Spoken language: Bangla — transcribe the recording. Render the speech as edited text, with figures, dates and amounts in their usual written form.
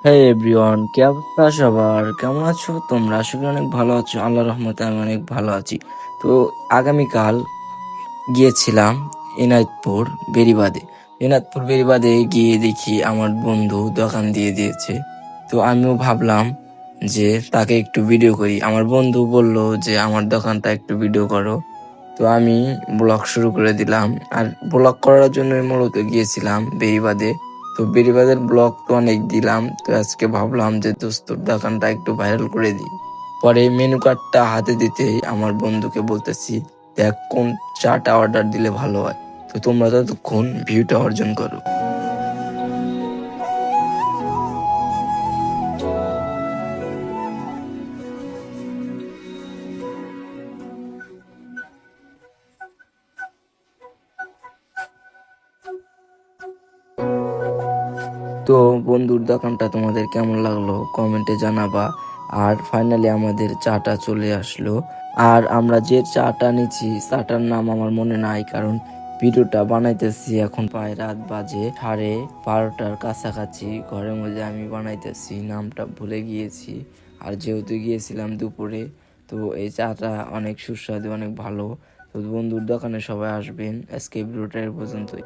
হে এভরিওয়ান, কি অবস্থা সবার? কেমন আছো তোমরা? আশা করি অনেক ভালো আছো। আল্লাহর রহমতে আমি অনেক ভালো আছি। তো আগামীকাল গিয়েছিলাম এনায়তপুর বেড়িবাঁধে। এনায়তপুর বেড়িবাঁধে গিয়ে দেখি আমার বন্ধু দোকান দিয়ে দিয়েছে। তো আমিও ভাবলাম যে তাকে একটু ভিডিও করি। আমার বন্ধু বলল যে আমার দোকানটা একটু ভিডিও করো। তো আমি ব্লগ শুরু করে দিলাম। আর ব্লগ করার জন্য মূলত গিয়েছিলাম বেড়িবাঁধে। তো বেড়িবাঁধের ব্লগ তো অনেক দিলাম, তো আজকে ভাবলাম যে দোস্তর দোকানটা একটু ভাইরাল করে দিই। পরে মেনু কার্ডটা হাতে দিতেই আমার বন্ধুকে বলতেছি, দেখ কোন চাটা অর্ডার দিলে ভালো হয়। তো তোমরা ততক্ষণ ভিউটা অর্জন করো। তো বন্ধুর দোকানটা তোমাদের কেমন লাগলো কমেন্টে জানাবা। আর ফাইনালি আমাদের চাটা চলে আসলো। আর আমরা যে চাটা নিচ্ছি চাটার নাম আমার মনে নাই, কারণ ভিডিওটা বানাইতেছি এখন প্রায় রাত বাজে 12:30 কাছাকাছি। ঘরের মধ্যে আমি বানাইতেছি, নামটা ভুলে গিয়েছি। আর যেহেতু গিয়েছিলাম দুপুরে, তো এই চাটা অনেক সুস্বাদু, অনেক ভালো। তো বন্ধুর দোকানে সবাই আসবেন। আজকে ভিডিওটা এ পর্যন্তই।